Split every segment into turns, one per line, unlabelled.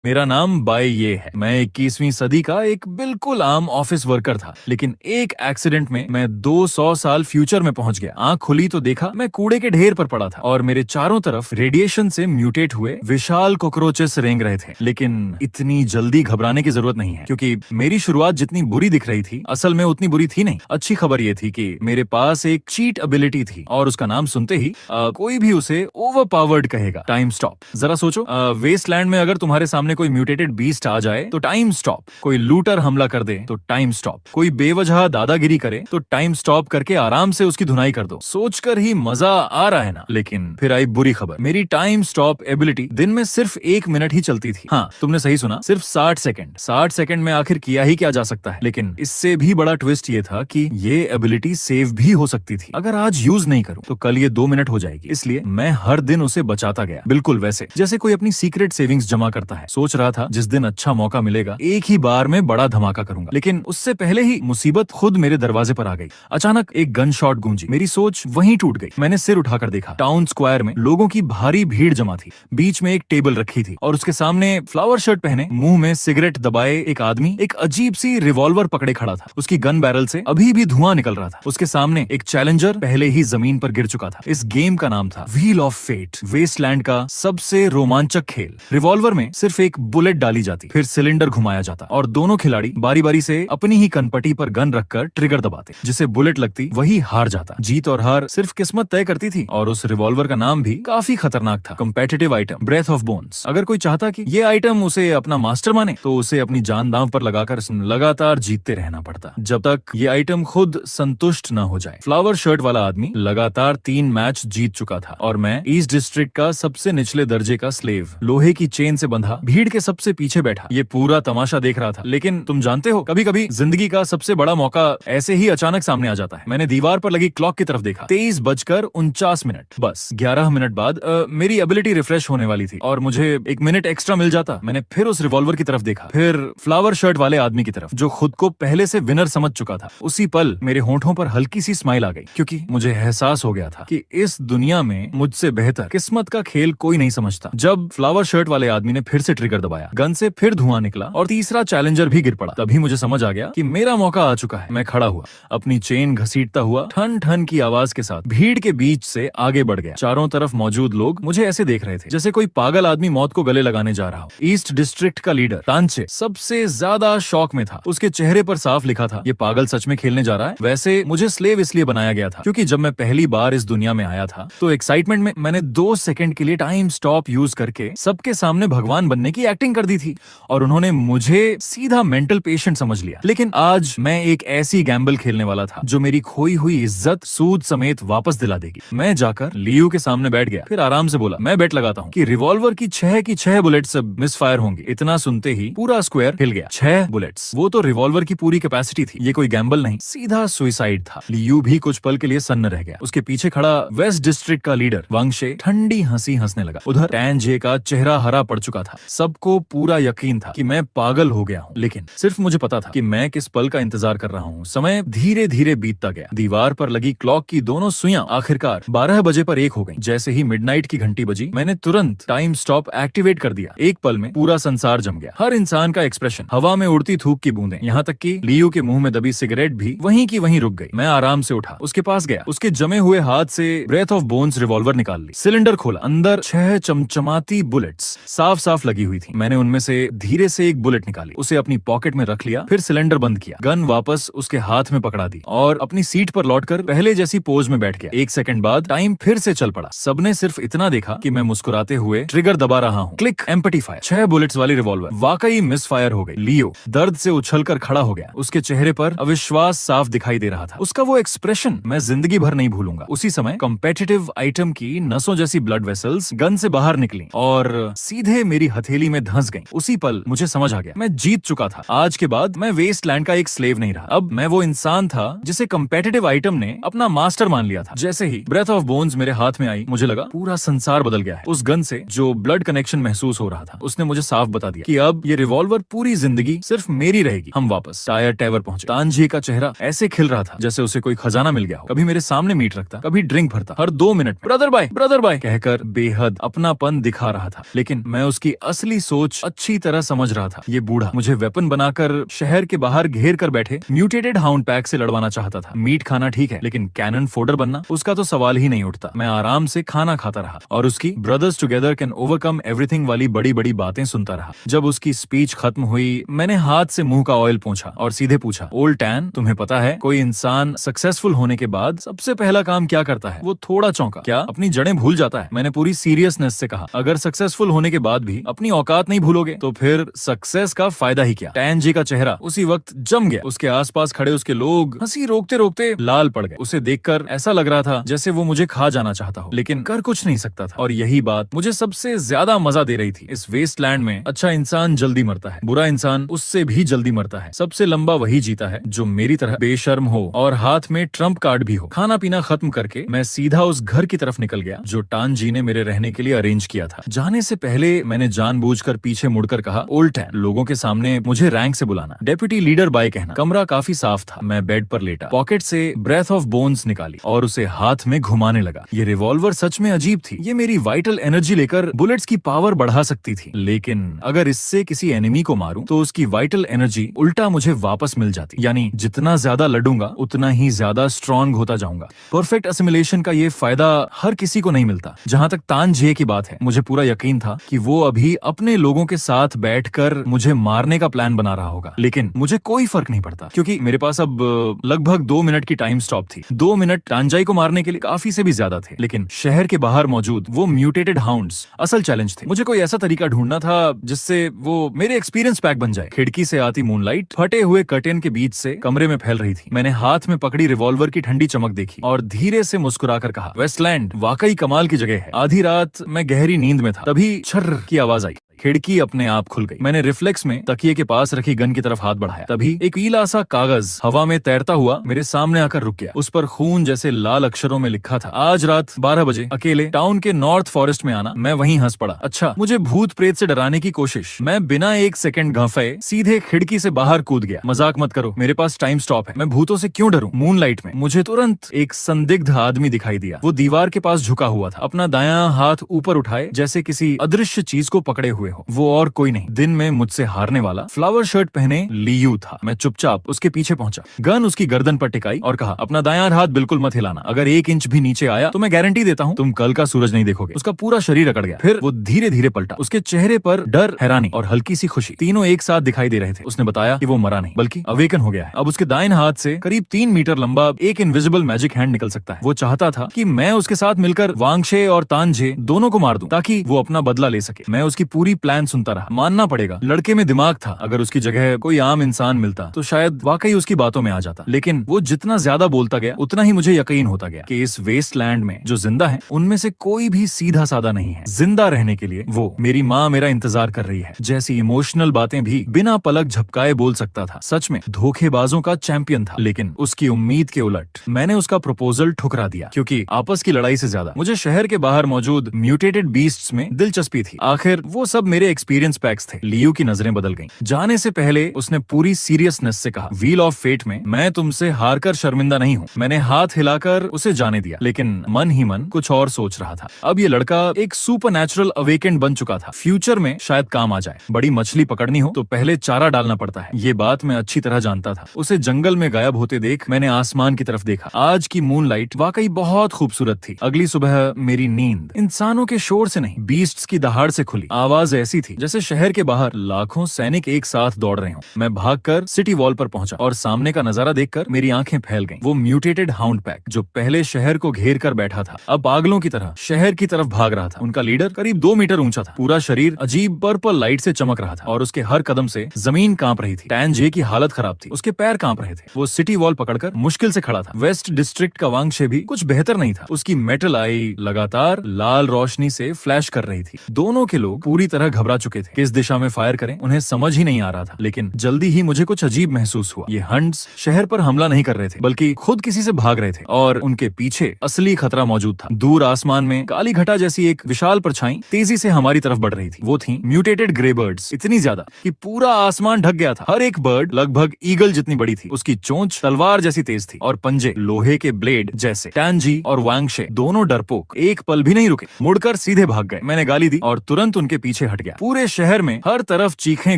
मेरा नाम बाय ये है। मैं 21वीं सदी का एक बिल्कुल आम ऑफिस वर्कर था, लेकिन एक एक्सीडेंट में मैं 200 साल फ्यूचर में पहुंच गया। आंख खुली तो देखा मैं कूड़े के ढेर पर पड़ा था और मेरे चारों तरफ रेडिएशन से म्यूटेट हुए विशाल कॉकरोचेस रेंग रहे थे। लेकिन इतनी जल्दी घबराने की जरूरत नहीं है, क्योंकि मेरी शुरुआत जितनी बुरी दिख रही थी, असल में उतनी बुरी थी नहीं। अच्छी खबर ये थी कि मेरे पास एक चीट एबिलिटी थी और उसका नाम सुनते ही कोई भी उसे ओवरपावर्ड कहेगा। Time stop. जरा सोचो, वेस्टलैंड में अगर तुम्हारे सामने कोई म्यूटेटेड बीस्ट आ जाए तो टाइम स्टॉप। कोई लूटर हमला कर दे तो टाइम स्टॉप। कोई बेवजह दादागिरी करे तो टाइम स्टॉप करके आराम से उसकी धुनाई कर दो। सोचकर ही मजा आ रहा है ना। लेकिन फिर आई बुरी खबर। मेरी टाइम स्टॉप एबिलिटी दिन में सिर्फ 1 मिनट ही चलती थी। हाँ, तुमने सही सुना, सिर्फ 60 सेकंड। 60 सेकंड में आखिर किया ही क्या जा सकता है। लेकिन इससे भी बड़ा ट्विस्ट ये था कि ये एबिलिटी सेव भी हो सकती थी। अगर आज यूज नहीं करूं तो कल ये 2 मिनट हो जाएगी। इसलिए मैं हर दिन उसे बचाता गया, बिल्कुल वैसे जैसे कोई अपनी सीक्रेट सेविंग्स जमा करता है। सोच रहा था जिस दिन अच्छा मौका मिलेगा एक ही बार में बड़ा धमाका करूंगा। लेकिन उससे पहले ही मुसीबत खुद मेरे दरवाजे पर आ गई। अचानक एक गन शॉट गूंजी। मेरी सोच वहीं टूट गई। मैंने सिर उठाकर देखा। टाउन स्क्वायर में लोगों की भारी भीड़ जमा थी। बीच में एक टेबल रखी थी और उसके सामने फ्लावर शर्ट पहने, मुंह में सिगरेट दबाए एक आदमी एक अजीब सी रिवॉल्वर पकड़े खड़ा था। उसकी गन बैरल से अभी भी धुआं निकल रहा था। उसके सामने एक चैलेंजर पहले ही जमीन पर गिर चुका था। इस गेम का नाम था व्हील ऑफ फेट, वेस्टलैंड का सबसे रोमांचक खेल। रिवॉल्वर में सिर्फ एक बुलेट डाली जाती, फिर सिलेंडर घुमाया जाता और दोनों खिलाड़ी बारी बारी से अपनी ही कनपटी पर गन रखकर ट्रिगर दबाते। जिसे बुलेट लगती वही हार जाता। जीत और हार सिर्फ किस्मत तय करती थी। और उस रिवॉल्वर का नाम भी काफी खतरनाक था, competitive item, breath of bones. अगर कोई चाहता कि ये आइटम उसे अपना मास्टर माने तो उसे अपनी जान दांव पर लगाकर लगातार जीतते रहना पड़ता, जब तक ये आइटम खुद संतुष्ट न हो जाए। फ्लावर शर्ट वाला आदमी लगातार 3 मैच जीत चुका था और मैं ईस्ट डिस्ट्रिक्ट का सबसे निचले दर्जे का स्लेव, लोहे की चेन से बंधा, भीड़ के सबसे पीछे बैठा ये पूरा तमाशा देख रहा था। लेकिन तुम जानते हो, कभी कभी जिंदगी का सबसे बड़ा मौका ऐसे ही अचानक सामने आ जाता है। मैंने दीवार पर लगी क्लॉक की तरफ देखा। 23:49। बस 11 मिनट बाद मेरी एबिलिटी रिफ्रेश होने वाली थी और मुझे 1 मिनट एक्स्ट्रा मिल जाता। मैंने फिर उस रिवॉल्वर की तरफ देखा, फिर फ्लावर शर्ट वाले आदमी की तरफ जो खुद को पहले से विनर समझ चुका था। उसी पल मेरे होंठों पर हल्की सी स्माइल आ गई, क्योंकि मुझे एहसास हो गया था कि इस दुनिया में मुझसे बेहतर किस्मत का खेल कोई नहीं समझता। जब फ्लावर शर्ट वाले आदमी ने फिर से ट्रिगर दबाया, गन से फिर धुआं निकला और तीसरा चैलेंजर भी गिर पड़ा। तभी मुझे समझ आ गया कि मेरा मौका आ चुका है। मैं खड़ा हुआ, अपनी चेन घसीटता हुआ ठन ठन की आवाज के साथ भीड़ के बीच से आगे बढ़ गया। चारों तरफ मौजूद लोग मुझे ऐसे देख रहे थे जैसे कोई पागल आदमी मौत को गले लगाने जा रहा हो। ईस्ट डिस्ट्रिक्ट का लीडर तांचे सबसे ज्यादा शॉक में था। उसके चेहरे पर साफ लिखा था, ये पागल सच में खेलने जा रहा है। वैसे मुझे स्लेव इसलिए बनाया गया था क्योंकि जब मैं पहली बार इस दुनिया में आया था तो एक्साइटमेंट में मैंने 2 सेकंड के लिए टाइम स्टॉप यूज करके सबके सामने भगवान बनने की एक्टिंग कर दी थी और उन्होंने मुझे सीधा मेंटल पेशेंट समझ लिया। लेकिन आज मैं एक ऐसी गैम्बल खेलने वाला था जो मेरी खोई हुई इज्जत सूद समेत वापस दिला देगी। मैं जाकर लियू के सामने बैठ गया, फिर आराम से बोला, मैं बेट लगाता हूँ कि रिवॉल्वर की 6 की 6 बुलेट्स मिस फायर होंगी। इतना सुनते ही पूरा स्क्वायर हिल गया। 6 बुलेट्स, वो तो रिवॉल्वर की पूरी कैपेसिटी थी। ये कोई गैम्बल नहीं, सीधा सुइसाइड था। लियू भी कुछ पल के लिए सन्न रह गया। उसके पीछे खड़ा वेस्ट डिस्ट्रिक्ट का लीडर वांगशे ठंडी हंसी हंसने लगा। उधर टैनजे का चेहरा हरा पड़ चुका था। सबको पूरा यकीन था कि मैं पागल हो गया हूँ, लेकिन सिर्फ मुझे पता था कि मैं किस पल का इंतजार कर रहा हूँ। समय धीरे धीरे बीतता गया। दीवार पर लगी क्लॉक की दोनों सुइयां आखिरकार 12 बजे पर एक हो गईं। जैसे ही मिडनाइट की घंटी बजी, मैंने तुरंत टाइम स्टॉप एक्टिवेट कर दिया। एक पल में पूरा संसार जम गया। हर इंसान का एक्सप्रेशन, हवा में उड़ती थूक की बूंदें, यहाँ तक कि लियो के मुंह में दबी सिगरेट भी वहीं की वहीं रुक गई। मैं आराम से उठा, उसके पास गया, उसके जमे हुए हाथ से ब्रेथ ऑफ बोन्स रिवॉल्वर निकाल ली, सिलेंडर खोला। अंदर 6 चमचमाती बुलेट्स साफ साफ लगी हुई थी। मैंने उनमें से धीरे से एक बुलेट निकाली, उसे अपनी पॉकेट में रख लिया, फिर सिलेंडर बंद किया, गन वापस उसके हाथ में पकड़ा दी और अपनी सीट पर लौटकर पहले जैसी पोज में बैठ गया। 1 सेकंड बाद टाइम फिर से चल पड़ा। सबने सिर्फ इतना देखा कि मैं मुस्कुराते हुए ट्रिगर दबा रहा हूँ। Click, empty fire. 6 बुलेट्स वाली रिवॉल्वर वाकई मिस फायर हो गई। लियो दर्द से उछलकर खड़ा हो गया। उसके चेहरे पर अविश्वास साफ दिखाई दे रहा था। उसका वो एक्सप्रेशन मैं जिंदगी भर नहीं भूलूंगा। उसी समय कॉम्पिटिटिव आइटम की नसों जैसी ब्लड वेसल्स गन से बाहर निकली और सीधे मेरी हथेली में धंस गईं। उसी पल मुझे समझ आ गया, मैं जीत चुका था। आज के बाद मैं वेस्टलैंड का एक स्लेव नहीं रहा। अब मैं वो इंसान था जिसे कॉम्पिटिटिव आइटम ने अपना मास्टर मान लिया था। जैसे ही ब्रेथ ऑफ बोन्स मेरे हाथ में आई, मुझे लगा पूरा संसार बदल गया है। उस गन से जो ब्लड कनेक्शन महसूस हो रहा था, उसने मुझे साफ बता दिया कि अब ये रिवॉल्वर पूरी जिंदगी सिर्फ मेरी रहेगी। हम वापस टायर टैवर पहुंचे। तांजे का चेहरा ऐसे खिल रहा था जैसे उसे कोई खजाना मिल गया हो। कभी मेरे सामने मीट रखता, कभी ड्रिंक भरता, हर 2 मिनट ब्रदर बाय कहकर बेहद अपनापन दिखा रहा था। लेकिन मैं उसकी असली पूरी सोच अच्छी तरह समझ रहा था। ये बूढ़ा मुझे वेपन बनाकर शहर के बाहर घेर कर बैठे म्यूटेटेड हाउंड पैक से लड़वाना चाहता था। मीट खाना ठीक है, लेकिन कैनन फोडर बनना, उसका तो सवाल ही नहीं उठता। मैं आराम से खाना खाता रहा और उसकी brothers together can overcome everything वाली बड़ी बड़ी बातें सुनता रहा। जब उसकी स्पीच खत्म हुई, मैंने हाथ से मुंह का ऑयल पोंछा और सीधे पूछा, ओल्ड टैन, तुम्हें पता है कोई इंसान सक्सेसफुल होने के बाद सबसे पहला काम क्या करता है? वो थोड़ा चौंका। क्या अपनी जड़ें भूल जाता है? मैंने पूरी सीरियसनेस से कहा, अगर सक्सेसफुल होने के बाद भी अपनी औकात नहीं भूलोगे तो फिर सक्सेस का फायदा ही क्या? टैन जी का चेहरा उसी वक्त जम गया। उसके आसपास खड़े उसके लोग हंसी रोकते रोकते लाल पड़ गए। उसे देखकर ऐसा लग रहा था जैसे वो मुझे खा जाना चाहता हो, लेकिन कर कुछ नहीं सकता था। और यही बात मुझे सबसे ज्यादा मजा दे रही थी। इस वेस्टलैंड में अच्छा इंसान जल्दी मरता है, बुरा इंसान उससे भी जल्दी मरता है। सबसे लंबा वही जीता है जो मेरी तरह बेशर्म हो और हाथ में ट्रम्प कार्ड भी हो। खाना पीना खत्म करके मैं सीधा उस घर की तरफ निकल गया जो टान जी ने मेरे रहने के लिए अरेंज किया था। जाने से पहले मैंने जानबूझकर पीछे मुड़कर कहा, ओल्ड टैन, लोगों के सामने मुझे रैंक से बुलाना, डेप्यूटी लीडर बाय कहना। कमरा काफी साफ था। मैं बेड पर लेटा, पॉकेट से ब्रेथ ऑफ बोन्स निकाली और उसे हाथ में घुमाने लगा। ये रिवॉल्वर सच में अजीब थी। ये मेरी वाइटल एनर्जी लेकर बुलेट्स की पावर बढ़ा सकती थी, लेकिन अगर इससे किसी एनिमी को मारूं तो उसकी वाइटल एनर्जी उल्टा मुझे वापस मिल जाती। यानी जितना ज्यादा लड़ूंगा उतना ही ज्यादा स्ट्रॉन्ग होता जाऊंगा। परफेक्ट असिमिलेशन का ये फायदा हर किसी को नहीं मिलता। जहां तक तान जे की बात है, मुझे पूरा यकीन था कि वो अभी अपने लोगों के साथ बैठकर मुझे मारने का प्लान बना रहा होगा, लेकिन मुझे कोई फर्क नहीं पड़ता क्योंकि मेरे पास अब लगभग 2 मिनट की टाइम स्टॉप थी। 2 मिनट तानजाई को मारने के लिए काफी से भी ज्यादा थे, लेकिन शहर के बाहर मौजूद वो म्यूटेटेड हाउंड्स असल चैलेंज थे। मुझे कोई ऐसा तरीका ढूंढना था जिससे वो मेरे एक्सपीरियंस पैक बन जाए। खिड़की से आती मूनलाइट फटे हुए कर्टेन के बीच से कमरे में फैल रही थी। मैंने हाथ में पकड़ी रिवॉल्वर की ठंडी चमक देखी और धीरे से मुस्कुराकर कहा, वेस्टलैंड वाकई कमाल की जगह है। आधी रात मैं गहरी नींद में था, तभी छर्र की आवाज आई। खिड़की अपने आप खुल गई। मैंने रिफ्लेक्स में तकिए के पास रखी गन की तरफ हाथ बढ़ाया। तभी एक पीला सा कागज हवा में तैरता हुआ मेरे सामने आकर रुक गया। उस पर खून जैसे लाल अक्षरों में लिखा था, आज रात 12 बजे अकेले टाउन के नॉर्थ फॉरेस्ट में आना। मैं वहीं हंस पड़ा। अच्छा, मुझे भूत प्रेत से डराने की कोशिश। मैं बिना एक सेकंड घाफे सीधे खिड़की से बाहर कूद गया। मजाक मत करो, मेरे पास टाइम स्टॉप है। मैं भूतों से क्यों डरूं? मूनलाइट में मुझे तुरंत एक संदिग्ध आदमी दिखाई दिया। वो दीवार के पास झुका हुआ था, अपना दायां हाथ ऊपर उठाए जैसे किसी अदृश्य चीज को पकड़े हुए हो। वो और कोई नहीं, दिन में मुझसे हारने वाला फ्लावर शर्ट पहने लियू था। मैं चुपचाप उसके पीछे पहुंचा, गन उसकी गर्दन पर टिकाई और कहा, अपना दायां हाथ बिल्कुल मत हिलाना। अगर 1 इंच भी नीचे आया तो मैं गारंटी देता हूं तुम कल का सूरज नहीं देखोगे। उसका पूरा शरीर अकड़ गया। फिर वो धीरे धीरे पलटा। उसके चेहरे पर डर, हैरानी और हल्की सी खुशी तीनों एक साथ दिखाई दे रहे थे। उसने बताया कि वो मरा नहीं बल्कि अवेकन हो गया है। अब उसके दाएं हाथ से करीब 3 मीटर लंबा एक इनविजिबल मैजिक हैंड निकल सकता है। वो चाहता था कि मैं उसके साथ मिलकर वांगशे और तानजे दोनों को मार दूं ताकि वो अपना बदला ले सके। मैं उसकी पूरी प्लान सुनता रहा। मानना पड़ेगा, लड़के में दिमाग था। अगर उसकी जगह कोई आम इंसान मिलता तो शायद वाकई उसकी बातों में आ जाता, लेकिन वो जितना ज्यादा बोलता गया उतना ही मुझे यकीन होता गया कि इस वेस्टलैंड में जो जिंदा है उनमें से कोई भी सीधा साधा नहीं है। जिंदा रहने के लिए वो मेरी माँ मेरा इंतजार कर रही है जैसी इमोशनल बातें भी बिना पलक झपकाए बोल सकता था। सच में धोखेबाजों का चैंपियन था। लेकिन उसकी उम्मीद के उलट मैंने उसका प्रपोजल ठुकरा दिया, क्योंकि आपस की लड़ाई से ज्यादा मुझे शहर के बाहर मौजूद म्यूटेटेड बीस्ट्स में दिलचस्पी थी। आखिर वो सब मेरे एक्सपीरियंस पैक्स थे। लियू की नजरें बदल गईं। जाने से पहले उसने पूरी सीरियसनेस से कहा, व्हील ऑफ फेट में मैं तुमसे हारकर शर्मिंदा नहीं हूँ। मैंने हाथ हिलाकर उसे जाने दिया, लेकिन मन ही मन कुछ और सोच रहा था। अब ये लड़का एक सुपरनैचुरल अवेकेंड बन चुका था। फ्यूचर में शायद काम आ जाए। बड़ी मछली पकड़नी हो तो पहले चारा डालना पड़ता है। ये बात मैं अच्छी तरह जानता था। उसे जंगल में गायब होते देख मैंने आसमान की तरफ देखा। आज की मूनलाइट वाकई बहुत खूबसूरत थी। अगली सुबह मेरी नींद इंसानों के शोर से नहीं, बीस्ट्स की दहाड़ से खुली। आवाज ऐसी थी जैसे शहर के बाहर लाखों सैनिक एक साथ दौड़ रहे हों। मैं भागकर सिटी वॉल पर पहुंचा और सामने का नजारा देखकर मेरी आंखें फैल गईं। वो म्यूटेटेड हाउंड पैक जो पहले शहर को घेर कर बैठा था अब पागलों की तरह शहर की तरफ भाग रहा था। उनका लीडर करीब 2 मीटर ऊंचा था। पूरा शरीर अजीब पर्पल लाइट से चमक रहा था और उसके हर कदम से जमीन कांप रही थी। टैन जे की हालत खराब थी, उसके पैर कांप रहे थे। वो सिटी वॉल पकड़कर मुश्किल से खड़ा था। वेस्ट डिस्ट्रिक्ट का वांगशे भी कुछ बेहतर नहीं था। उसकी मेटल आई लगातार लाल रोशनी से फ्लैश कर रही थी। दोनों के लोग पूरी तरह घबरा चुके थे। किस दिशा में फायर करें उन्हें समझ ही नहीं आ रहा था। लेकिन जल्दी ही मुझे कुछ अजीब महसूस हुआ। ये हंट्स शहर पर हमला नहीं कर रहे थे बल्कि खुद किसी से भाग रहे थे और उनके पीछे असली खतरा मौजूद था। दूर आसमान में काली घटा जैसी एक विशाल परछाई तेजी से हमारी तरफ बढ़ रही थी। वो थी म्यूटेटेड ग्रे बर्ड्स, इतनी ज्यादा कि पूरा आसमान ढक गया था। हर एक बर्ड लगभग ईगल जितनी बड़ी थी। उसकी चोंच तलवार जैसी तेज थी और पंजे लोहे के ब्लेड जैसे। टैनजी और वांगशे दोनों डरपोक एक पल भी नहीं रुके, मुड़कर सीधे भाग गए। मैंने गाली दी और तुरंत उनके पीछे हट हट गया। पूरे शहर में हर तरफ चीखें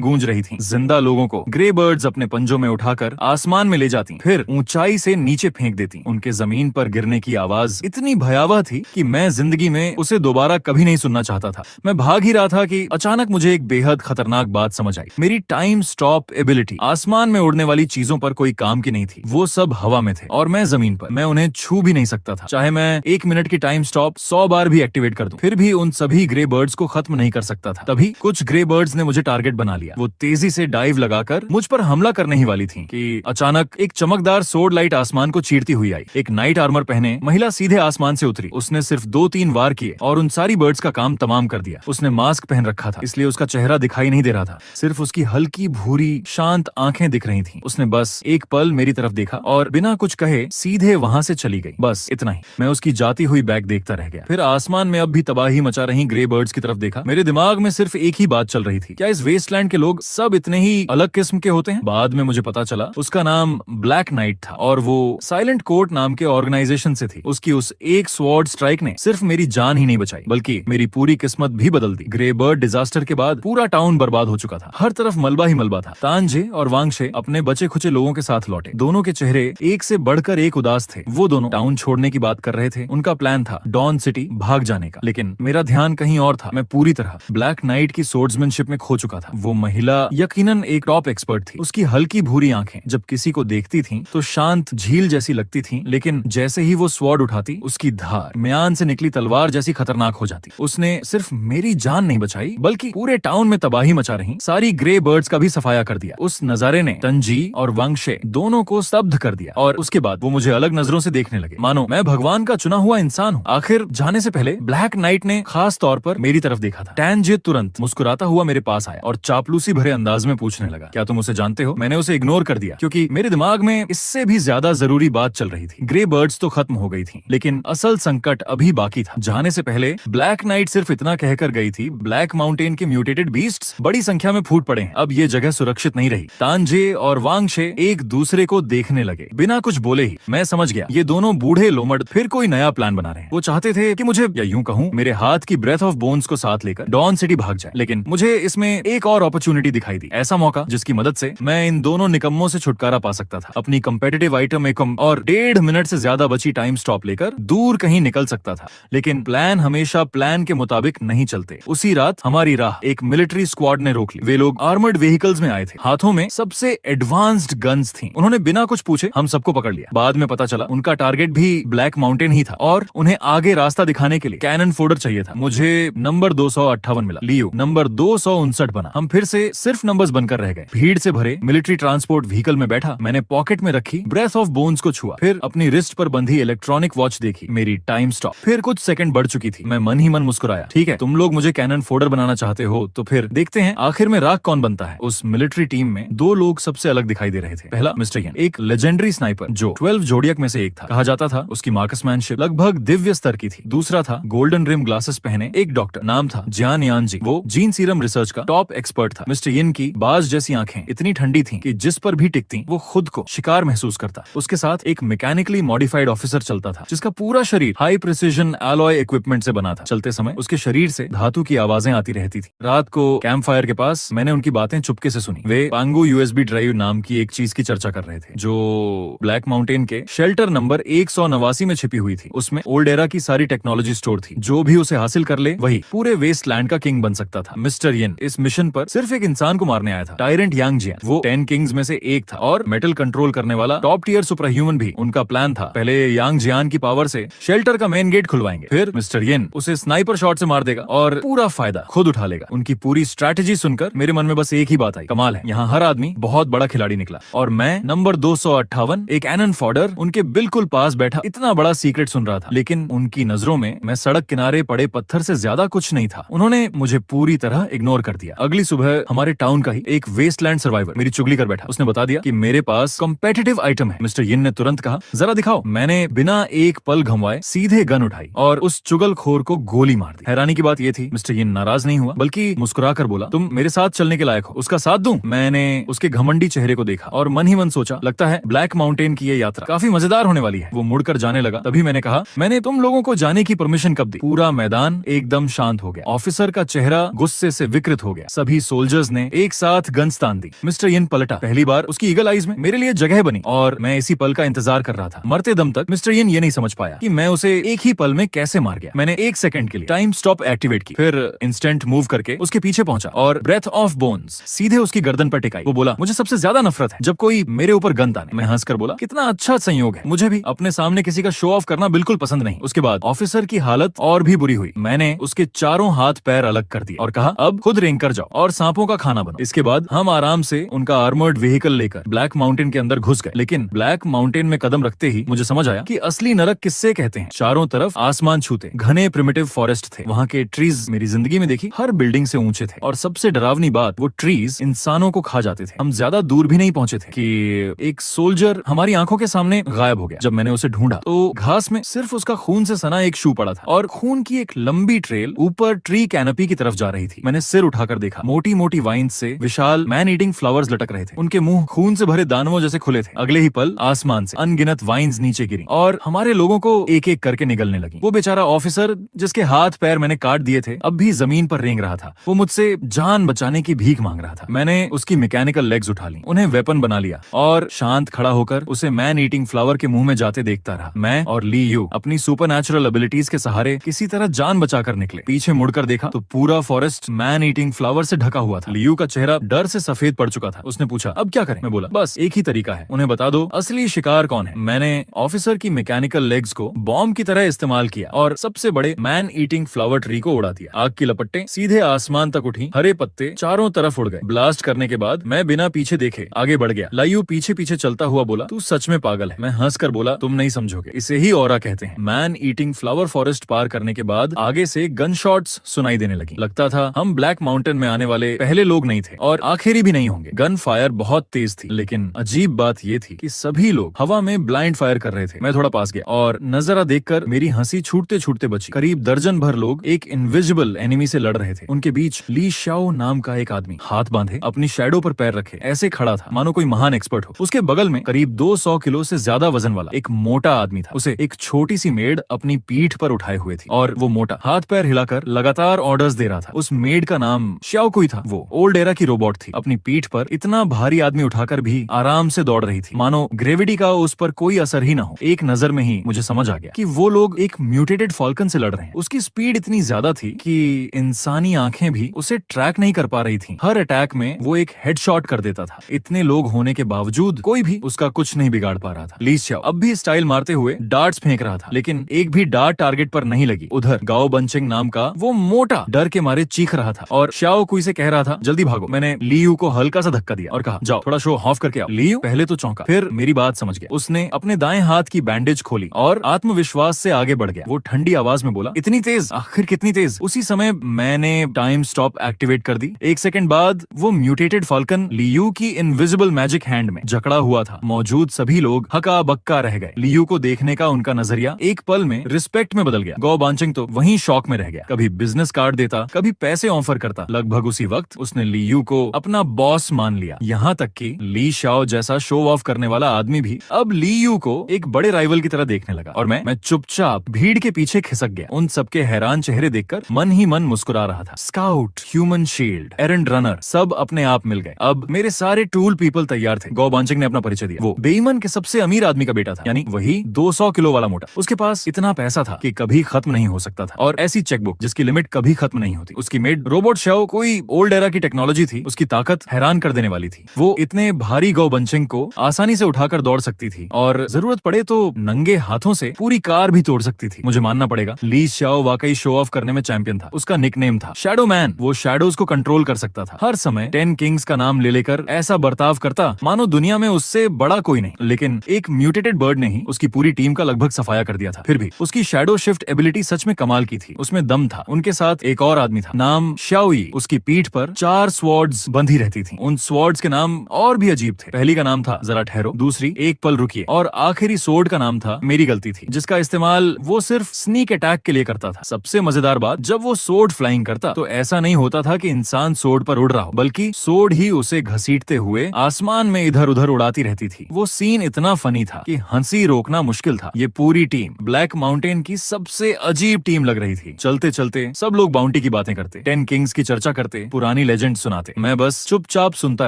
गूंज रही थीं। जिंदा लोगों को ग्रे बर्ड्स अपने पंजों में उठाकर आसमान में ले जाती, फिर ऊंचाई से नीचे फेंक देती। उनके जमीन पर गिरने की आवाज इतनी भयावह थी कि मैं जिंदगी में उसे दोबारा कभी नहीं सुनना चाहता था। मैं भाग ही रहा था कि अचानक मुझे एक बेहद खतरनाक बात समझ आई। मेरी टाइम स्टॉप एबिलिटी आसमान में उड़ने वाली चीजों पर कोई काम की नहीं थी। वो सब हवा में थे और मैं जमीन पर। मैं उन्हें छू भी नहीं सकता था, चाहे मैं 1 मिनट की टाइम स्टॉप 100 बार भी एक्टिवेट कर दूं, फिर भी उन सभी ग्रे बर्ड्स को खत्म नहीं कर सकता था। तभी कुछ ग्रे बर्ड्स ने मुझे टारगेट बना लिया। वो तेजी से डाइव लगाकर मुझ पर हमला करने ही वाली थी कि अचानक एक चमकदार सोर्ड लाइट आसमान को चीरती हुई आई। एक नाइट आर्मर पहने महिला सीधे आसमान से उतरी। उसने सिर्फ 2-3 वार किए और उन सारी बर्ड्स का काम तमाम कर दिया। उसने मास्क पहन रखा था, इसलिए उसका चेहरा दिखाई नहीं दे रहा था, सिर्फ उसकी हल्की भूरी शांत आंखें दिख रही थीं। उसने बस एक पल मेरी तरफ देखा और बिना कुछ कहे सीधे वहां से चली गई। बस इतना ही। मैं उसकी जाती हुई बैग देखता रह गया। फिर आसमान में अब भी तबाही मचा रही ग्रे बर्ड्स की तरफ देखा। मेरे दिमाग में सिर्फ एक ही बात चल रही थी, क्या इस वेस्टलैंड के लोग सब इतने ही अलग किस्म के होते हैं? बाद में मुझे पता चला उसका नाम ब्लैक नाइट था और वो साइलेंट कोर्ट नाम के ऑर्गेनाइजेशन से थी। उसकी उस एक स्वॉर्ड स्ट्राइक ने सिर्फ मेरी जान ही नहीं बचाई, बल्कि मेरी पूरी किस्मत भी बदल दी। ग्रे बर्ड डिजास्टर के बाद पूरा टाउन बर्बाद हो चुका था। हर तरफ मलबा ही मलबा था। तानजे और वांगशे अपने बचे खुचे लोगों के साथ लौटे। दोनों के चेहरे एक से बढ़कर एक उदास थे। वो दोनों टाउन छोड़ने की बात कर रहे थे। उनका प्लान था डॉन सिटी भाग जाने का, लेकिन मेरा ध्यान कहीं और था। मैं पूरी तरह ब्लैक नाइट की सोर्ड्समैनशिप में खो चुका था। वो महिला यकीनन एक टॉप एक्सपर्ट थी। उसकी हल्की भूरी आंखें जब किसी को देखती थीं तो शांत झील जैसी लगती थीं, लेकिन जैसे ही वो स्वॉर्ड उठाती उसकी धार म्यान से निकली तलवार जैसी खतरनाक हो जाती। उसने सिर्फ मेरी जान नहीं बचाई, बल्कि पूरे टाउन में तबाही मचा रही सारी ग्रे बर्ड्स का भी सफाया कर दिया। उस नजारे ने तंजी और वांगशे दोनों को स्तब्ध कर दिया और उसके बाद वो मुझे अलग नजरों से देखने लगे, मानो मैं भगवान का चुना हुआ इंसान हूँ। आखिर जाने से पहले ब्लैक नाइट ने खास तौर पर मेरी तरफ देखा था। टैनजे तुरंत मुस्कुराता हुआ मेरे पास आया और चापलूसी भरे अंदाज में पूछने लगा, क्या तुम उसे जानते हो? मैंने उसे इग्नोर कर दिया क्योंकि मेरे दिमाग में इससे भी ज्यादा जरूरी बात चल रही थी। ग्रे बर्ड्स तो खत्म हो गई थी, लेकिन असल संकट अभी बाकी था। जाने से पहले ब्लैक नाइट सिर्फ इतना कहकर गई थी, ब्लैक माउंटेन के म्यूटेटेड बीस्ट्स बड़ी संख्या में फूट पड़े हैं। अब ये जगह सुरक्षित नहीं रही। तानजे और वांगशे एक दूसरे को देखने लगे, बिना कुछ बोले ही। मैं समझ गया ये दोनों बूढ़े लोमड़ फिर कोई नया प्लान बना रहे हैं। वो चाहते थे कि मुझे, या यूं कहूं, मेरे हाथ की ब्रेथ ऑफ बोन्स को साथ लेकर डॉन सिटी भाग जाए, लेकिन मुझे इसमें एक और अपॉर्चुनिटी दिखाई दी। ऐसा मौका जिसकी मदद से मैं इन दोनों निकम्मों से छुटकारा पा सकता था। अपनी कंपेटिटिव आइटम एकम और 1.5 मिनट से ज्यादा बची टाइम स्टॉप लेकर दूर कहीं निकल सकता था। लेकिन प्लान हमेशा प्लान के मुताबिक नहीं चलते। उसी रात हमारी राह एक मिलिट्री स्क्वाड ने रोक ली। वे लोग आर्मर्ड व्हीकल्स में आए थे, हाथों में सबसे एडवांस्ड गन्स थी। उन्होंने बिना कुछ पूछे हम सबको पकड़ लिया। बाद में पता चला उनका टारगेट भी ब्लैक माउंटेन ही था और उन्हें आगे रास्ता दिखाने के लिए कैनन फोडर चाहिए था। मुझे नंबर 258 मिला। लियो नंबर 259 बना। हम फिर से सिर्फ नंबर्स बनकर रह गए। भीड़ से भरे मिलिट्री ट्रांसपोर्ट व्हीकल में बैठा। मैंने पॉकेट में रखी ब्रेथ ऑफ बोन्स को छुआ, फिर अपनी रिस्ट पर बंधी इलेक्ट्रॉनिक वॉच देखी। मेरी टाइम स्टॉप फिर कुछ सेकंड बढ़ चुकी थी। मैं मन ही मन मुस्कुराया। ठीक है, तुम लोग मुझे कैनन फोडर बनाना चाहते हो तो फिर देखते हैं आखिर में राग कौन बनता है। उस मिलिट्री टीम में 2 लोग सबसे अलग दिखाई दे रहे थे। पहला मिस्टर यन, एक लेजेंडरी स्नाइपर जो 12 जोडियक में से एक था। कहा जाता था उसकी मार्क्समैनशिप लगभग दिव्य स्तर की थी। दूसरा था गोल्डन रिम ग्लासेस पहने एक डॉक्टर, नाम था जियान यानजी। वो जीन सीरम रिसर्च का टॉप एक्सपर्ट था। मिस्टर यन की बाज जैसी आंखें इतनी ठंडी थीं कि जिस पर भी टिकती वो खुद को शिकार महसूस करता। उसके साथ एक मैकेनिकली मॉडिफाइड ऑफिसर चलता था जिसका पूरा शरीर हाई प्रिसीजन एलॉय इक्विपमेंट से बना था। चलते समय उसके शरीर से धातु की आवाजें आती रहती थी। रात को कैंप फायर के पास मैंने उनकी बातें चुपके से सुनी। वे पांगो यूएसबी ड्राइव नाम की एक चीज की चर्चा कर रहे थे जो ब्लैक माउंटेन के शेल्टर नंबर 189 में छिपी हुई थी। उसमें ओल्ड एरा की सारी टेक्नोलॉजी स्टोर थी। जो भी उसे हासिल कर ले वही पूरे वेस्टलैंड का किंग बन सकता था। मिस्टर यन इस मिशन पर सिर्फ एक इंसान को मारने आया था, टायरेंट यांग जियान। वो 10 किंग्स में से एक था और मेटल कंट्रोल करने वाला टॉप टियर सुपर ह्यूमन भी। उनका प्लान था पहले यांग जियान की पावर से शेल्टर का मेन गेट खुलवाएंगे, फिर मिस्टर यन उसे स्नाइपर शॉट से मार देगा और पूरा फायदा खुद उठा लेगा। उनकी पूरी स्ट्रैटेजी सुनकर मेरे मन में बस एक ही बात आई, कमाल है, यहाँ हर आदमी बहुत बड़ा खिलाड़ी निकला। और मैं नंबर 258 एक कैनन फॉडर उनके बिल्कुल पास बैठा इतना बड़ा सीक्रेट सुन रहा था। लेकिन उनकी नजरों में मैं सड़क किनारे पड़े पत्थर से ज्यादा कुछ नहीं था। उन्होंने मुझे पूरी तरह इग्नोर कर दिया। अगली सुबह हमारे टाउन का ही एक वेस्टलैंड सर्वाइवर मेरी चुगली कर बैठा। उसने बता दिया कि मेरे पास कॉम्पिटिटिव आइटम है। मिस्टर यन ने तुरंत कहा, जरा दिखाओ। मैंने बिना एक पल घुमाए सीधे गन उठाई और उस चुगलखोर को गोली मार दी। हैरानी की बात यह थी मिस्टर यन नाराज नहीं हुआ, बल्कि मुस्कुरा कर बोला, तुम मेरे साथ चलने के लायक हो, उसका साथ दूं? मैंने उसके घमंडी चेहरे को देखा और मन ही मन सोचा, लगता है ब्लैक माउंटेन की ये यात्रा काफी मजेदार होने वाली है। वो मुड़कर जाने लगा। तभी मैंने कहा, मैंने तुम लोगों को जाने की परमिशन कब दी? पूरा मैदान एकदम शांत हो गया। ऑफिसर का चेहरा गुस्से से विकृत हो गया। सभी सोल्जर्स ने एक साथ गन्स तान दी। मिस्टर यिन पलटा। पहली बार उसकी ईगल आइज में मेरे लिए जगह बनी और मैं इसी पल का इंतजार कर रहा था। मरते दम तक मिस्टर यिन ये नहीं समझ पाया कि मैं उसे एक ही पल में कैसे मार गया। मैंने 1 सेकंड के लिए टाइम स्टॉप एक्टिवेट की, फिर इंस्टेंट मूव करके उसके पीछे पहुंचा और ब्रेथ ऑफ बोन्स सीधे उसकी गर्दन पर टिकाई। वो बोला, मुझे सबसे ज्यादा नफरत है जब कोई मेरे ऊपर गन ताने। मैं हंसकर बोला, कितना अच्छा संयोग है, मुझे भी अपने सामने किसी का शो ऑफ करना बिल्कुल पसंद नहीं। उसके बाद ऑफिसर की हालत और भी बुरी हुई। मैंने उसके चारों हाथ पैर अलग कर दिए और कहा, अब खुद रेंग कर जाओ और सांपों का खाना बनो। इसके बाद हम आराम से उनका आर्मर्ड व्हीकल लेकर ब्लैक माउंटेन के अंदर घुस गए। लेकिन ब्लैक माउंटेन में कदम रखते ही मुझे समझ आया कि असली नरक किससे कहते हैं। चारों तरफ आसमान छूते घने प्रिमिटिव फॉरेस्ट थे। वहाँ के ट्रीज मेरी जिंदगी में देखी हर बिल्डिंग से ऊंचे थे और सबसे डरावनी बात, वो ट्रीज इंसानों को खा जाते थे। हम ज्यादा दूर भी नहीं पहुंचे थे कि एक सोल्जर हमारी आंखों के सामने गायब हो गया। जब मैंने उसे ढूंढा तो घास में सिर्फ उसका खून से सना एक शू पड़ा था और खून की एक लंबी ट्रेल ऊपर ट्री कैनोपी की तरफ जा रही थी। मैंने सिर उठाकर देखा, मोटी मोटी वाइन्स से विशाल मैन ईटिंग फ्लावर्स लटक रहे थे। उनके मुंह खून से भरे दानवों जैसे खुले थे। अगले ही पल आसमान से अनगिनत वाइन्स नीचे गिरी और हमारे लोगों को एक एक करके निगलने लगी। वो बेचारा ऑफिसर जिसके हाथ पैर मैंने काट दिए थे अब भी जमीन पर रेंग रहा था। वो मुझसे जान बचाने की भीख मांग रहा था। मैंने उसकी मैकेनिकल लेग्स उठा ली, उन्हें वेपन बना लिया और शांत खड़ा होकर उसे मैन ईटिंग फ्लावर के मुंह में जाते देखता रहा। मैं और ली यू अपनी सुपरनैचुरल एबिलिटीज के सहारे किसी तरह जान बचाकर निकले। पीछे मुड़कर देखा तो पूरा फॉरेस्ट मैन ईटिंग फ्लावर से ढका हुआ था। लियू का चेहरा डर से सफेद पड़ चुका था। उसने पूछा, अब क्या करें? मैं बोला, बस एक ही तरीका है, उन्हें बता दो असली शिकार कौन है। मैंने ऑफिसर की मैकेनिकल लेग्स को बॉम्ब की तरह इस्तेमाल किया और सबसे बड़े मैन ईटिंग फ्लावर ट्री को उड़ा दिया। आग की लपटें सीधे आसमान तक उठी, हरे पत्ते चारों तरफ उड़ गए। ब्लास्ट करने के बाद मैं बिना पीछे देखे आगे बढ़ गया। लायू पीछे पीछे चलता हुआ बोला, तू सच में पागल है। मैं हंसकर बोला, तुम नहीं समझोगे, इसे ही ऑरा कहते हैं। मैन ईटिंग फ्लावर फॉरेस्ट पार करने के बाद आगे से गन शॉट्स सुनाई देने लगी। लगता था हम ब्लैक माउंटेन में आने वाले पहले लोग नहीं थे और आखिरी भी नहीं होंगे। गन फायर बहुत तेज थी, लेकिन अजीब बात ये थी कि सभी लोग हवा में ब्लाइंड फायर कर रहे थे। मैं थोड़ा पास गया और नजारा देखकर मेरी हंसी छूटते छूटते बची। करीब दर्जन भर लोग एक इनविजिबल एनिमी से लड़ रहे थे। उनके बीच ली शाओ नाम का एक आदमी हाथ बांधे अपनी शैडो पर पैर रखे ऐसे खड़ा था मानो कोई महान एक्सपर्ट हो। उसके बगल में करीब 200 किलो से ज्यादा वजन वाला एक मोटा आदमी था। उसे एक छोटी सी मेड अपनी पीठ पर उठाए हुए थी और वो मोटा हाथ पैर हिलाकर लगातार ऑर्डर्स दे रहा था। उस मेड का नाम श्याओ कुई था। वो ओल्ड एरा की रोबोट थी। अपनी पीठ पर इतना भारी आदमी उठाकर भी आराम से दौड़ रही थी मानो ग्रेविटी का उस पर कोई असर ही ना हो। एक नजर में ही मुझे समझ आ गया कि वो लोग एक म्यूटेटेड फॉल्कन से लड़ रहे हैं। उसकी स्पीड इतनी ज्यादा थी कि इंसानी आंखें भी उसे ट्रैक नहीं कर पा रही थी। हर अटैक में वो एक हेडशॉट कर देता था। इतने लोग होने के बावजूद कोई भी उसका कुछ नहीं बिगाड़ पा रहा था। ली शाओ अब भी स्टाइल मारते हुए डार्ट्स फेंक रहा था, लेकिन एक भी डार्ट टारगेट पर नहीं लगी। उधर गाओ बंचिंग नाम का वो मोटा डर के मारे चीख रहा था और श्याओ कुई से कह रहा था, जल्दी भागो। मैंने लियू को हल्का सा धक्का दिया और कहा, जाओ थोड़ा शो ऑफ करके आओ। लियू पहले तो चौंका, फिर मेरी बात समझ गया। उसने अपने दाएं हाथ की बैंडेज खोली और आत्मविश्वास से आगे बढ़ गया। वो ठंडी आवाज में बोला, इतनी तेज, आखिर कितनी तेज? उसी समय मैंने टाइम स्टॉप एक्टिवेट कर दी। 1 सेकंड बाद वो म्यूटेटेड फाल्कन लियू की इनविजिबल मैजिक हैंड में जकड़ा हुआ था। मौजूद सभी लोग हक्का बक्का रह गए। लियू को देखने का उनका नजरिया एक पल में रिस्पेक्ट में बदल गया। गौ बांचिंग तो वहीं शॉक में रह गया। कभी बिजनेस कार्ड देता, कभी पैसे ऑफर करता। लगभग उसी वक्त उसने लियू को अपना बॉस मान लिया। यहाँ तक कि ली शाओ जैसा शो ऑफ करने वाला आदमी भी अब लियू को एक बड़े राइवल की तरह देखने लगा और मैं चुपचाप भीड़ के पीछे खिसक गया। उन सबके हैरान चेहरे देखकर मन ही मन मुस्कुरा रहा था। स्काउट, ह्यूमन शील्ड, एरंड रनर सब अपने आप मिल गए। अब मेरे सारे टूल पीपल तैयार थे। गौ बांचिंग ने अपना परिचय दिया। वो बेईमन के सबसे अमीर आदमी का बेटा था, यानी वही 200 किलो वाला मोटा। उसके पास इतना पैसा था कि कभी खत्म नहीं हो सकता था और ऐसी चेकबुक जिसकी लिमिट कभी खत्म नहीं होती। उसकी मेड रोबोट शाओ कोई ओल्ड एरा की टेक्नोलॉजी थी। उसकी ताकत हैरान कर देने वाली थी। वो इतने भारी गौ बंचिंग को आसानी से उठाकर दौड़ सकती थी और जरूरत पड़े तो नंगे हाथों से पूरी कार भी तोड़ सकती थी। मुझे मानना पड़ेगा, ली शाओ वाकई शो ऑफ करने में चैंपियन था। उसका निकनेम था शैडो मैन। वो शैडोज को कंट्रोल कर सकता था। हर समय 10 किंग्स का नाम ले लेकर ऐसा बर्ताव करता मानो दुनिया में उससे बड़ा कोई नहीं। लेकिन एक म्यूटेटेड बर्ड ने ही उसकी पूरी टीम का लगभग सफाया कर दिया था। फिर भी उसकी शैडो शिफ्ट एबिलिटी सच में कमाल की थी। उसमें दम था। उनके साथ एक और आदमी था, नाम श्याओई। उसकी पीठ पर 4 स्वॉर्ड्स बंधी रहती थी। उन स्वॉर्ड्स के नाम और भी अजीब थे। पहली का नाम था जरा ठहरो, दूसरी एक पल रुकिए और आखिरी सोर्ड का नाम था मेरी गलती थी, जिसका इस्तेमाल वो सिर्फ स्नीक अटैक के लिए करता था। सबसे मजेदार बात, जब वो सोर्ड फ्लाइंग करता तो ऐसा नहीं होता था कि इंसान सोर्ड पर उड़ रहा हो, बल्कि सोर्ड ही उसे घसीटते हुए आसमान में इधर उधर उड़ाती रहती थी। वो सीन इतना फनी था कि हंसी रोकना मुश्किल था। ये पूरी टीम ब्लैक माउंटेन की सबसे अजीब टीम लग रही थी। चलते चलते सब लोग बाउंटी की की बातें करते, 10 किंग्स की चर्चा करते, पुरानी लेजेंड सुनाते। मैं बस चुपचाप सुनता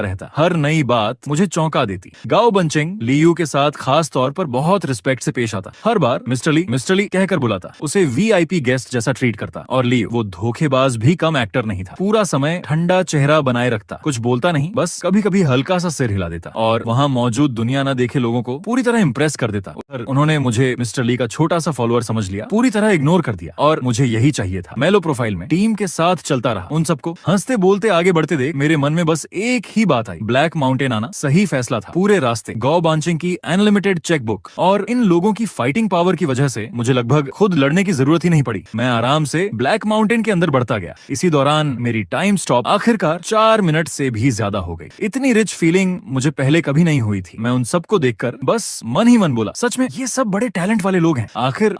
रहता। हर नई बात मुझे चौंका देती। गाओ बंचिंग लियू के साथ खास तौर पर बहुत रिस्पेक्ट से पेश आता। हर बार मिस्टर ली कहकर बुलाता, उसे वीआईपी गेस्ट जैसा ट्रीट करता। और लियू वो धोखेबाज भी कम एक्टर नहीं था। पूरा समय ठंडा चेहरा बनाए रखता, कुछ बोलता नहीं, बस कभी कभी हल्का सा सिर हिला देता और वहाँ मौजूद दुनिया न देखे लोगों को पूरी तरह इम्प्रेस कर देता। उन्होंने मुझे मिस्टर ली का छोटा सा फॉलोअर समझ लिया, पूरी तरह इग्नोर कर दिया और मुझे यही चाहिए था। मेलो प्रोफाइल में टीम के साथ चलता रहा, उन सबको हंसते बोलते आगे बढ़ते देख मेरे मन में बस एक ही बात आई, ब्लैक माउंटेन आना सही फैसला था। पूरे रास्ते गाओ बांचिंग की अनलिमिटेड चेकबुक और इन लोगों की फाइटिंग पावर की वजह से मुझे लगभग खुद लड़ने की जरूरत ही नहीं पड़ी। मैं आराम से ब्लैक माउंटेन के अंदर बढ़ता गया। इसी दौरान मेरी टाइम स्टॉप आखिरकार 4 मिनट से भी ज्यादा हो गई। इतनी रिच फीलिंग मुझे पहले कभी नहीं हुई थी। मैं उन सबको देखकर बस मन ही मन बोला, सच में ये सब बड़े टैलेंट वाले लोग हैं।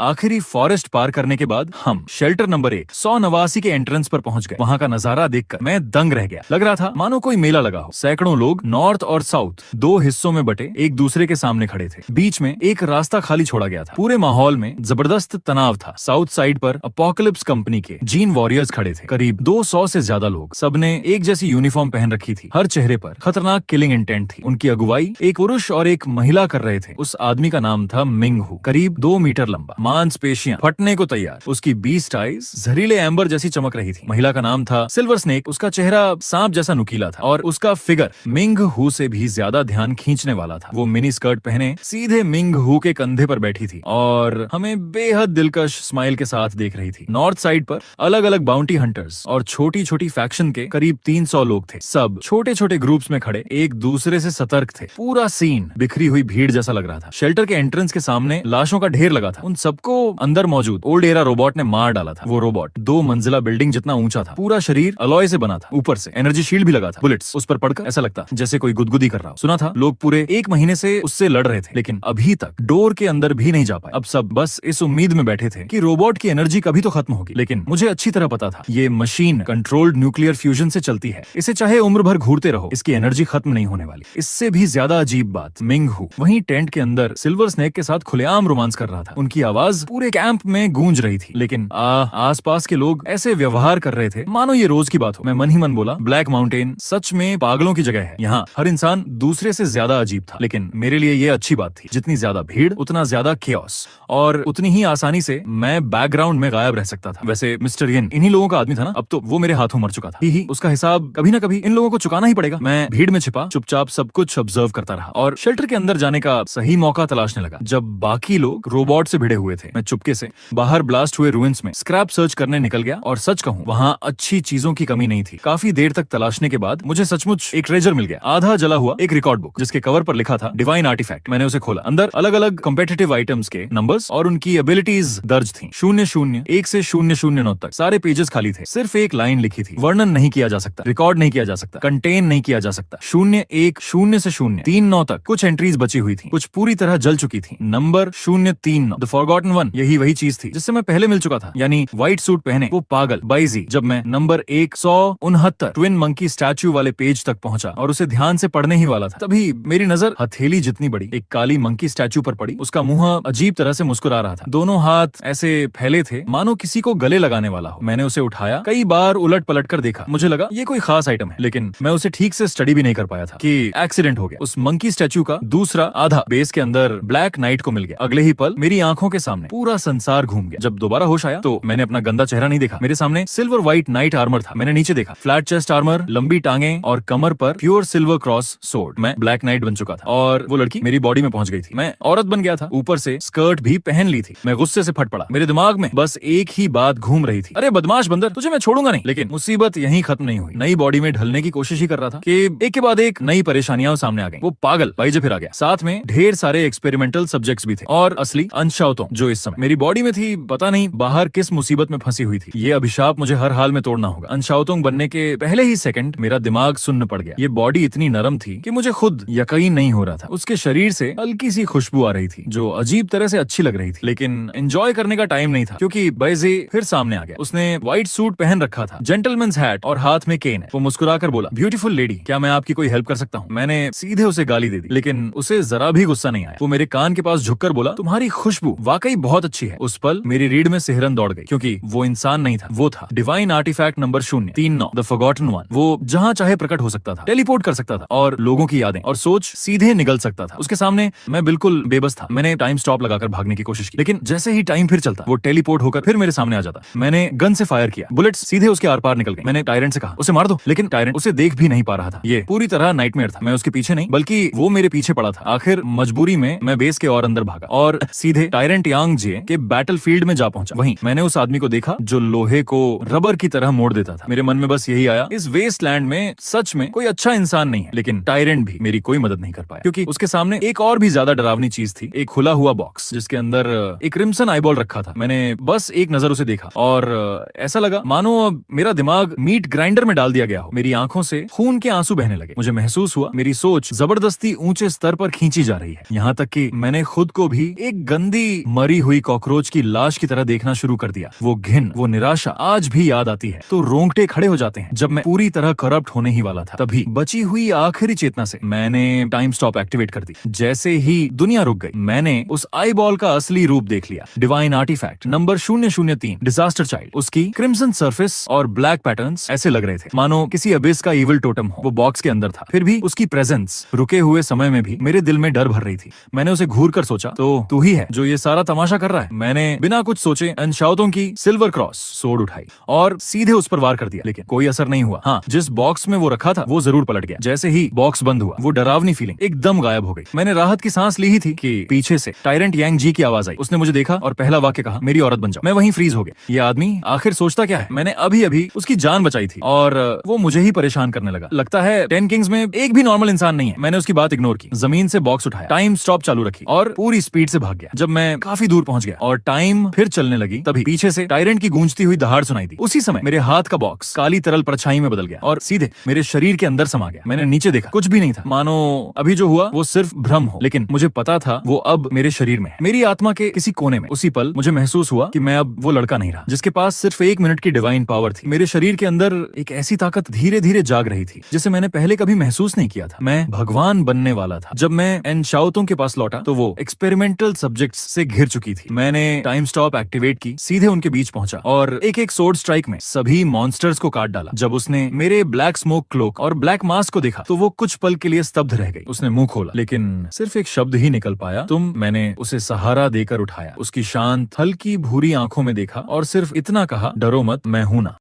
आखिरी फॉरेस्ट पार करने के बाद हम शेल्टर नंबर 189 के एंट्रेंस पर पहुंच गए। वहां का नजारा देखकर मैं दंग रह गया। लग रहा था मानो कोई मेला लगा हो। सैकड़ों लोग नॉर्थ और साउथ 2 हिस्सों में बटे एक दूसरे के सामने खड़े थे। बीच में एक रास्ता खाली छोड़ा गया था। पूरे माहौल में जबरदस्त तनाव था। साउथ साइड पर अपोकलिप्स कंपनी के जीन वॉरियर्स खड़े थे, करीब 200 से ज्यादा लोग। सबने एक जैसी यूनिफॉर्म पहन रखी थी। हर चेहरे पर खतरनाक किलिंग इंटेंट थी। उनकी अगुवाई एक पुरुष और एक महिला कर रहे थे। उस आदमी का नाम था मिंग हू, करीब 2 मीटर लंबा, मांसपेशियां फटने को तैयार, उसकी बीस्ट आईज जहरीले एम्बर जैसी चमक रही थी। महिला का नाम था सिल्वर स्नेक, उसका चेहरा सांप जैसा नुकीला था और उसका फिगर मिंग हू से भी ज्यादा ध्यान खींचने वाला था। वो मिनी स्कर्ट पहने सीधे मिंग हू के कंधे पर बैठी थी और हमें बेहद दिलकश स्माइल के साथ देख रही थी। नॉर्थ साइड पर अलग अलग बाउंटी हंटर्स और छोटी छोटी फैक्शन के करीब 300 लोग थे। सब छोटे छोटे ग्रुप्स में खड़े एक दूसरे से सतर्क थे। पूरा सीन बिखरी हुई भीड़ जैसा लग रहा था। शेल्टर के एंट्रेंस के सामने लाशों का ढेर लगा था। उन सबको अंदर मौजूद ओल्ड एरा रोबोट ने मार डाला था। वो रोबोट 2 मंजिला बिल्डिंग जितना ऊंचा था। पूरा शरीर अलॉय से बना था। ऊपर से एनर्जी शील्ड भी लगा था। बुलेट्स उस पर पड़कर ऐसा लगता जैसे कोई गुदगुदी कर रहा हो। सुना था लोग पूरे 1 महीने से उससे लड़ रहे थे, लेकिन अभी तक डोर के अंदर भी नहीं जा पाए। अब सब बस इस उम्मीद में बैठे थे कि रोबोट की एनर्जी कभी तो खत्म होगी। लेकिन मुझे अच्छी तरह पता था ये मशीन कंट्रोल्ड न्यूक्लियर फ्यूजन से चलती है। इसे चाहे उम्र भर घूरते रहो, इसकी एनर्जी खत्म नहीं होने वाली। इससे भी ज्यादा अजीब बात, मिंग हू वहीं टेंट के अंदर सिल्वर स्नेक के साथ खुलेआम रोमांस कर रहा था। उनकी आवाज पूरे कैंप में गूंज रही थी, लेकिन आसपास के लोग ऐसे व्यवहार कर रहे थे मानो ये रोज की बात हो। मैं मन ही मन बोला, ब्लैक माउंटेन सच में पागलों की जगह है। यहाँ हर इंसान दूसरे से ज्यादा अजीब था। लेकिन मेरे लिए ये अच्छी बात थी, जितनी ज्यादा भीड़ उतना ज्यादा केओस और उतनी ही आसानी से मैं बैकग्राउंड में गायब रह सकता था। वैसे मिस्टर येन इन्हीं लोगों का आदमी था ना। अब तो वो मेरे हाथों मर चुका था। ही उसका हिसाब कभी ना कभी इन लोगों को चुकाना ही पड़ेगा। मैं भीड़ में छिपा चुपचाप सब कुछ ऑब्जर्व करता रहा और शेल्टर के अंदर जाने का सही मौका तलाशने लगा। जब बाकी लोग रोबोट से भिड़े हुए थे, मैं चुपके से बाहर ब्लास्ट हुए रूइंस में स्क्रैप सर्च करने निकल गया। और सच कहूं, वहाँ अच्छी चीजों की कमी नहीं थी। काफी देर तक तलाशने के बाद मुझे सचमुच एक ट्रेजर मिल गया। आधा जला हुआ एक रिकॉर्ड बुक, जिसके कवर पर लिखा था डिवाइन आर्टिफैक्ट। मैंने उसे खोला। अंदर अलग अलग कॉम्पिटिटिव आइटम्स के नंबर्स और उनकी एबिलिटीज दर्ज थी। 00 से 009 तक सारे पेजेस खाली थे। सिर्फ एक लाइन लिखी थी, वर्णन नहीं किया जा सकता, रिकॉर्ड नहीं किया जा सकता, कंटेन नहीं किया जा सकता। 010 से 039 तक कुछ एंट्रीज बची हुई थी, कुछ पूरी तरह जल चुकी थी। नंबर 039 द फॉरगॉटन वन, यही वही चीज थी जिससे मैं पहले मिल चुका था, यानी व्हाइट सूट पहने वो पागल बाइजी। जब मैं नंबर 169 ट्विन मंकी स्टैच्यू वाले पेज तक पहुंचा और उसे ध्यान से पढ़ने ही वाला था, तभी मेरी नजर हथेली जितनी बड़ी एक काली मंकी स्टैच्यू पर पड़ी। उसका मुंह अजीब तरह से मुस्कुरा रहा था। दोनों हाथ ऐसे फैले थे मानो किसी को गले लगाने वाला हो। मैंने उसे उठाया, कई बार उलट पलट कर देखा। मुझे लगा ये कोई खास आइटम है, लेकिन मैं उसे ठीक से स्टडी भी नहीं कर पाया था कि एक्सीडेंट हो गया। उस मंकी स्टैच्यू का दूसरा आधा बेस के अंदर ब्लैक नाइट को मिल गया। अगले ही पल मेरी आंखों के सामने पूरा संसार घूम गया। जब दोबारा होश आया तो मैंने अपना गंदा चेहरा नहीं देखा। मेरे सामने सिल्वर व्हाइट नाइट आर्मर था। मैंने नीचे देखा, फ्लैट चेस्ट आर्मर, लंबी टांगे और कमर पर प्योर सिल्वर क्रॉस सोर्ड। मैं ब्लैक नाइट बन चुका था और वो लड़की मेरी बॉडी में पहुंच गई थी। मैं औरत बन गया था, ऊपर से स्कर्ट भी पहन ली थी। मैं गुस्से से फट पड़ा। मेरे दिमाग में बस एक ही बात घूम रही थी, अरे बदमाश बंदर, तुझे मैं छोड़ूंगा नहीं। लेकिन मुसीबत यहीं खत्म नहीं हुई। नई बॉडी में ढलने की कोशिश ही कर रहा था कि एक के बाद एक नई परेशानियां सामने आ गई। वो पागल बाइजे फिर आ गया। साथ में ढेर सारे एक्सपेरिमेंटल सब्जेक्ट्स भी थे और असली अंशावतों जो इस समय मेरी बॉडी में थी, पता नहीं बाहर किस मुसीबत में फंसी हुई थी। ये अभिशाप मुझे हर हाल में तोड़ना होगा। अंशावतों बनने के पहले ही सेकंड मेरा दिमाग सुन्न पड़ गया। ये बॉडी इतनी नरम थी कि मुझे खुद यकीन नहीं हो रहा था। उसके शरीर से हल्की सी खुशबू आ रही थी जो अजीब तरह से अच्छी लग रही थी, लेकिन एंजॉय करने का टाइम नहीं था क्योंकि बाइजे फिर सामने आ गया। उसने व्हाइट सूट पहन रखा था, जेंटलमैन्स हैट और हाथ में केन है। वो मुस्कुराकर बोला, ब्यूटीफुल लेडी, क्या मैं आपकी कोई हेल्प कर सकता हूँ? मैंने सीधे उसे गाली दे दी, लेकिन उसे जरा भी गुस्सा नहीं आया। वो मेरे कान के पास झुककर बोला, तुम्हारी खुशबू वाकई बहुत अच्छी है। उस पल मेरी रीढ़ में सिहरन दौड़ गई क्योंकि वो इंसान नहीं था, वो था divine artifact number 039 the forgotten one. वो जहाँ चाहे प्रकट हो सकता था, टेलीपोर्ट कर सकता था और लोगों की यादें और सोच सीधे निगल सकता था। उसके सामने मैं बिल्कुल बेबस था। मैंने टाइम स्टॉप लगाकर भागने की कोशिश की, लेकिन जैसे ही टाइम फिर चलता वो टेलीपोर्ट होकर फिर मेरे सामने आ जाता। मैंने गन से फायर किया, बुलेट्स सीधे उसके आर पार निकल गए। मैंने टायरेंट से कहा उसे मार दो, लेकिन टायरेंट उसे देख भी नहीं पा रहा था। ये पूरी तरह नाइटमेयर था। मैं उसके पीछे नहीं बल्कि वो मेरे पीछे पड़ा था। आखिर मजबूरी में मैं बेस के और अंदर भागा और सीधे टायरेंट यांग जे के बैटलफील्ड में जा पहुंचा। वहीं मैंने उस आदमी को देखा जो लोहे को रबर की तरह मोड़ देता था। मेरे मन में बस यही आया, इस वेस्टलैंड में सच में कोई अच्छा इंसान नहीं है। लेकिन टायरेंट भी मेरी कोई मदद नहीं कर पाया, क्योंकि उसके सामने एक और भी ज्यादा डरावनी चीज थी, एक खुला हुआ बॉक्स जिसके अंदर एक क्रिम्सन आईबॉल रखा था। मैंने बस एक नजर उसे देखा और ऐसा लगा मानो मेरा दिमाग मीट ग्राइंडर में डाल दिया गया हो। मेरी आंखों से खून के आंसू बहने लगे। मुझे महसूस हुआ मेरी सोच जबरदस्ती ऊंचे स्तर पर खींची जा रही है, यहाँ तक कि मैंने खुद को भी एक गंदी मरी हुई कॉकरोच की लाश की तरह देखना शुरू कर दिया। वो घिन, वो निराशा आज भी याद आती है तो रोंगटे खड़े हो जाते हैं। जब मैं पूरी तरह करप्ट होने ही वाला था, तभी बची हुई आखिरी चेतना से मैंने टाइम स्टॉप एक्टिवेट कर दी। जैसे ही दुनिया रुक गई, मैंने उस आई बॉल का असली रूप देख लिया। Divine artifact number 003 disaster child. उसकी क्रिम्सन सरफेस और ब्लैक पैटर्न्स ऐसे लग रहे थे मानो किसी अबिस का इविल टोटम हो। वो बॉक्स के अंदर था, फिर भी उसकी प्रेजेंस रुके हुए समय में भी मेरे दिल में डर भर रही थी। मैंने उसे घूर कर सोचा, तो तू ही है जो ये सारा तमाशा कर रहा है। मैंने बिना कुछ सोचे अनशाउतों की सिल्वर क्रॉस सोड उठाई और सीधे उस पर वार कर दिया, लेकिन कोई असर नहीं हुआ। हाँ, जिस बॉक्स में वो रखा था वो जरूर पलट गया। जैसे ही बॉक्स बंद हुआ, वो डरावनी फीलिंग एकदम गायब हो गई। मैंने राहत की सांस ली ही थी कि पीछे से टायरेंट यांग जी की आवाज आई। उसने मुझे देखा और पहला वाक्य कहा, मेरी औरत बन जाओ। मैं वहीं फ्रीज हो गया। ये आदमी आखिर सोचता क्या है? मैंने अभी अभी उसकी जान बचाई थी और वो मुझे ही परेशान करने लगा। लगता है 10 किंग्स में एक भी नॉर्मल इंसान नहीं है। मैंने उसकी बात इग्नोर की, जमीन से बॉक्स उठाया, टाइम स्टॉप चालू रखी और पूरी स्पीड से भाग गया। जब मैं काफी दूर पहुंच गया और टाइम फिर चलने लगी, तभी पीछे से टायरेंट की गूंजती हुई दहाड़ सुनाई दी। उसी समय मेरे हाथ का बॉक्स काली तरल परछाई में बदल गया और सीधे मेरे शरीर के अंदर समा गया। मैंने नीचे देखा, कुछ भी नहीं था। मानो अभी जो हुआ वो सिर्फ भ्रम हो, लेकिन मुझे पता था वो अब मेरे शरीर में है, मेरी आत्मा के किसी कोने में। उसी पल मुझे महसूस हुआ कि मैं अब वो लड़का नहीं रहा जिसके पास सिर्फ 1 मिनट की डिवाइन पावर थी। मेरे शरीर के अंदर एक ऐसी ताकत धीरे धीरे जाग रही थी जिसे मैंने पहले कभी महसूस नहीं किया था। मैं भगवान बनने वाला था। जब मैं एनशाउतों के पास लौटा तो वो एक्सपेरिमेंटल सब्जेक्ट्स से घिर चुकी थी। मैंने टाइम स्टॉप एक्टिवेट की, सीधे उनके बीच पहुंचा और एक एक सोर्ड स्ट्राइक में सभी मॉन्स्टर्स को काट डाला। जब उसने मेरे ब्लैक स्मोक क्लोक और ब्लैक मास्क को देखा तो वो कुछ पल के लिए स्तब्ध रह गई। उसने मुंह खोला, लेकिन सिर्फ एक शब्द ही निकल पाया, तुम। मैंने उसे सहारा देकर उठाया, उसकी शांत हल्की भूरी आंखों में देखा और सिर्फ इतना कहा, डरो मत, मैं हूं ना।